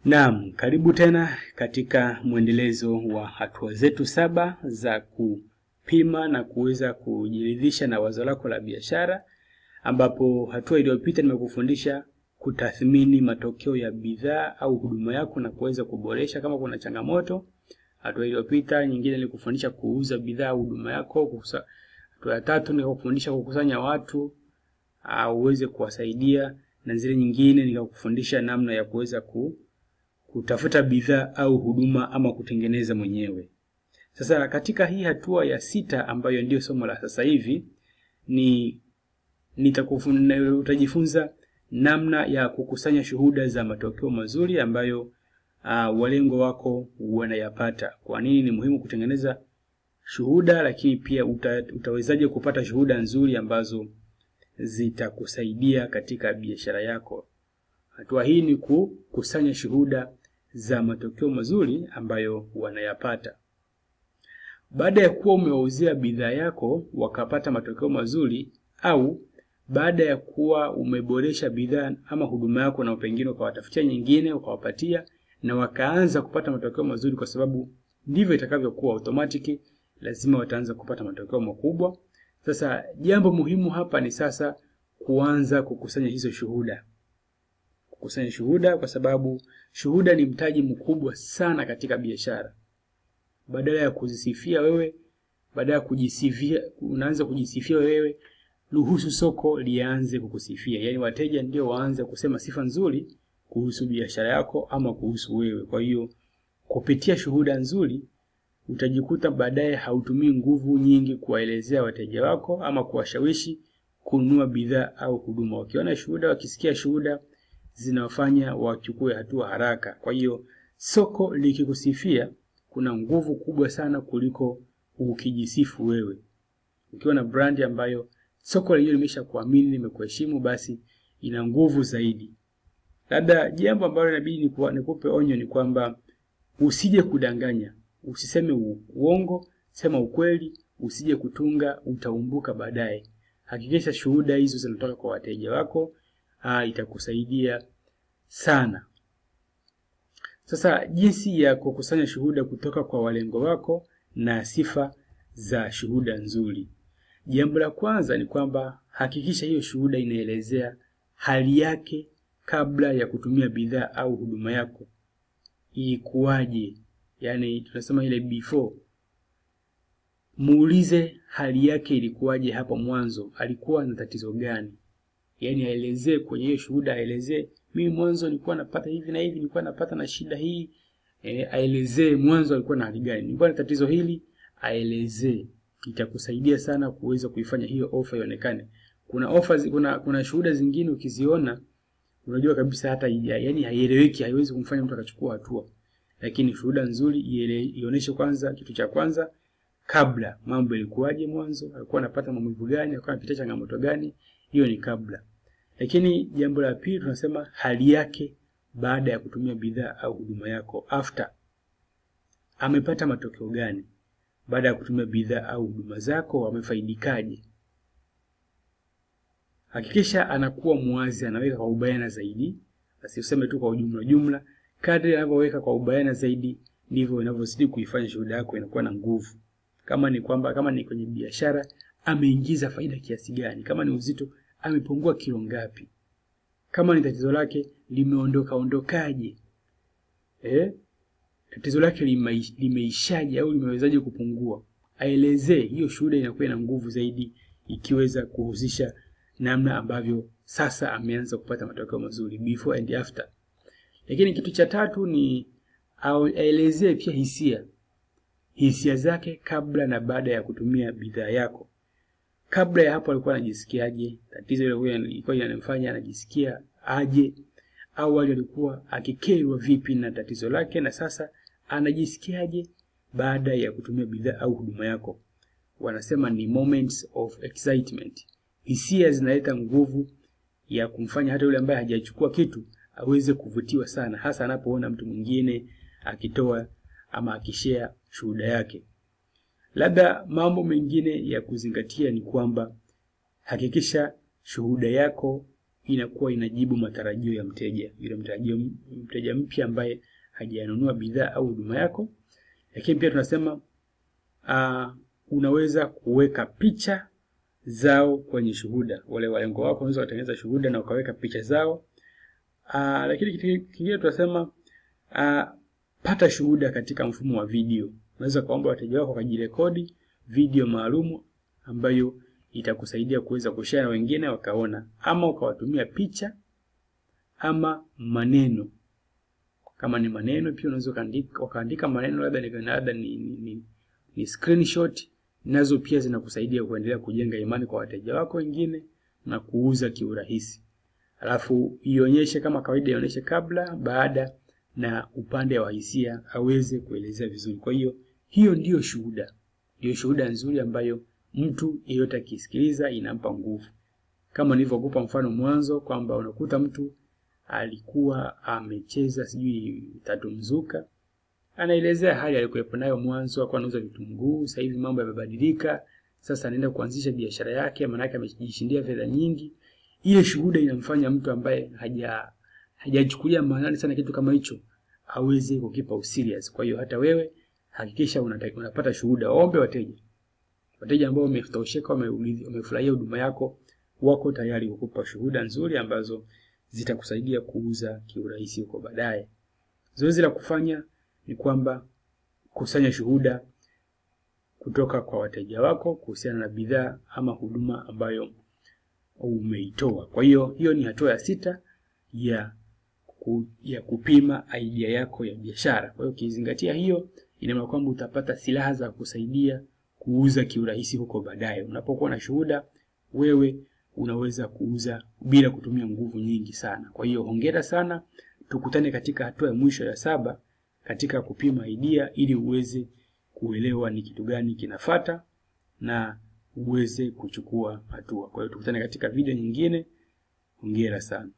Naam, karibu tena katika mwendelezo wa hatua zetu 7 za kupima na kuweza kujiridhisha na wazo lako la biashara, ambapo hatua iliyopita nimekufundisha kutathmini matokeo ya bidhaa au huduma yako na kuweza kuboresha kama kuna changamoto. Hatua iliyopita nyingine nilikufundisha kuuza bidhaa au huduma yako. Hatua ya 3 nikakufundisha kukusanya watu uweze kuwasaidia, na zile nyingine nikakufundisha namna ya kuweza kutafuta bidhaa au huduma ama kutengeneza mwenyewe. Sasa katika hii hatua ya 6 ambayo ndio somo la sasa hivi utajifunza namna ya kukusanya shuhuda za matokeo mazuri ambayo walengo wako wanayapata. Kwa nini ni muhimu kutengeneza shuhuda, lakini pia utawezaje kupata shuhuda nzuri ambazo zitakusaidia katika biashara yako. Hatua hii ni kukusanya shuhuda za matokeo mazuri ambayo wanayapata. Baada ya kuwa umewauzia bidhaa yako wakapata matokeo mazuri, au baada ya kuwa umeboresha bidhaa ama huduma yako na pengine ukawatafutia nyingine ukawapatia na wakaanza kupata matokeo mazuri, kwa sababu ndivyo itakavyokuwa automatic, lazima wataanza kupata matokeo makubwa. Sasa jambo muhimu hapa ni sasa kuanza kukusanya hizo shuhuda. Kukusanya shuhuda kwa sababu shuhuda ni mtaji mkubwa sana katika biashara. Badala ya kujisifia wewe, badala ya kujisifia, unaanza kujisifia wewe, ruhusu soko lianze kukusifia. Yaani wateja ndio waanze kusema sifa nzuri kuhusu biashara yako ama kuhusu wewe. Kwa hiyo kupitia shuhuda nzuri utajikuta baadaye hautumii nguvu nyingi kuwaelezea wateja wako ama kuwashawishi kununua bidhaa au huduma. Wakiona shuhuda, wakisikia shuhuda, zinawafanya wachukue hatua haraka. Kwa hiyo soko likikusifia kuna nguvu kubwa sana kuliko ukijisifu wewe. Ukiwa na brand ambayo soko lenyewe limeshakuamini, limekuheshimu, basi ina nguvu zaidi. Labda jambo ambalo inabidi nikupe onyo ni kwamba usije kudanganya. Usiseme uongo, sema ukweli, usije kutunga, utaumbuka baadaye. Hakikisha shuhuda hizo zinatoka kwa wateja wako, itakusaidia sana. Sasa jinsi ya kukusanya shuhuda kutoka kwa walengo wako na sifa za shuhuda nzuri. Jambo la kwanza ni kwamba hakikisha hiyo shuhuda inaelezea hali yake kabla ya kutumia bidhaa au huduma yako. Ilikuwaje? Yaani tunasema ile before. Muulize hali yake ilikuwaje hapo mwanzo, alikuwa na tatizo gani? Yaani aelezee kwenye hiyo shuhuda, aelezee mimi mwanzo nilikuwa napata hivi na hivi, nilikuwa napata na shida hii. Aelezee mwanzo alikuwa na hali gani, nilikuwa na tatizo hili, aelezee. Itakusaidia sana kuweza kuifanya hiyo offer ionekane. Kuna offers, kuna shuhuda zingine ukiziona unajua kabisa hata yaani haieleweki, haiwezi kumfanya mtu akachukua hatua. Lakini shuhuda nzuri ionyeshe kwanza, kitu cha kwanza, kabla mambo yalikuwaje mwanzo, alikuwa anapata maumivu gani, alikuwa anapitia changamoto gani, hiyo ni kabla. Lakini jambo la pili tunasema hali yake baada ya kutumia bidhaa au huduma yako, after. Amepata matokeo gani baada ya kutumia bidhaa au huduma zako, amefaidikaje? Hakikisha anakuwa muwazi, anaweka kwa ubayana zaidi, asiseme tu kwa ujumla. Kadri anavyoweka kwa ubayana zaidi ndivyo inavyozidi kuifanya shuhuda yako inakuwa na nguvu. Kama ni kwenye biashara, ameingiza faida kiasi gani? Kama ni uzito, amepungua kilo ngapi? Kama ni tatizo lake, limeondokaje? Tatizo lake limeishaje au limewezaje kupungua? Aelezee. Hiyo shuhuda inakuwa na nguvu zaidi ikiweza kuhusisha namna ambavyo sasa ameanza kupata matokeo mazuri, before and after. Lakini kitu cha tatu ni aelezee pia hisia zake kabla na baada ya kutumia bidhaa yako. Kabla ya hapo alikuwa anajisikiaje? Tatizo ile ilikuwa inamfanya anajisikia aje? Au alikuwa akikerwa vipi na tatizo lake, na sasa anajisikiaje baada ya kutumia bidhaa au huduma yako? Wanasema ni moments of excitement. Hisia zinaleta nguvu ya kumfanya hata yule ambaye hajachukua kitu aweze kuvutiwa sana, hasa anapoona mtu mwingine akitoa ama akishare shuhuda yake. Labda mambo mengine ya kuzingatia ni kwamba hakikisha shuhuda yako inakuwa inajibu matarajio ya mteja, yule mteja mpya ambaye hajanunua bidhaa au huduma yako. Lakini pia tunasema unaweza kuweka picha zao kwenye shuhuda. Wale walengo wako unaweza kutengeneza shuhuda na ukaweka picha zao. Lakini kitu kingine tunasema pata shuhuda katika mfumo wa video. Unaweza kuomba wateja wako wajirekodi video maalum ambayo itakusaidia kuweza kushare na wengine wakaona, ama ukawatumia picha ama maneno. Kama ni maneno pia unaweza ukaandika maneno, labda ni screenshot, nazo pia zinakusaidia kuendelea kujenga imani kwa wateja wako wengine na kuuza kiurahisi. Alafu ionyeshe kama kawaida, ionyeshe kabla, baada na upande wa hisia aweze kuelezea vizuri. Kwa hiyo ndio shuhuda. Ndio shuhuda nzuri ambayo mtu yeyote akisikiliza inampa nguvu. Kama nilivyokupa mfano mwanzo kwamba unakuta mtu alikuwa amecheza sijui tatu mzuka, anaelezea hali alikuwepo nayo mwanzo, alikuwa anauza vitunguu, sasa hivi mambo yamebadilika, sasa anaenda kuanzisha biashara yake, maana yake amejishindia fedha nyingi. Ile shuhuda inamfanya mtu ambaye hajachukulia maana sana kitu kama hicho aweze kukipa serious. Kwa hiyo hata wewe hakikisha unapata shuhuda. Ombe wateja ambao wametosheka, wamefurahia huduma yako, wako tayari kukupa shuhuda nzuri ambazo zitakusaidia kuuza kiurahisi huko baadaye. Zoezi la kufanya ni kwamba kusanya shuhuda kutoka kwa wateja wako kuhusiana na bidhaa ama huduma ambayo umeitoa. Kwa hiyo ni hatua ya 6 ya kupima idea yako ya biashara. Kwa hiyo ukizingatia hiyo, ina maana kwamba utapata silaha za kusaidia kuuza kiurahisi huko baadaye. Unapokuwa na shuhuda, wewe unaweza kuuza bila kutumia nguvu nyingi sana. Kwa hiyo hongera sana. Tukutane katika hatua ya mwisho ya 7 katika kupima idea, ili uweze kuelewa ni kitu gani kinafuata na uweze kuchukua hatua. Kwa hiyo tukutane katika video nyingine. Hongera sana.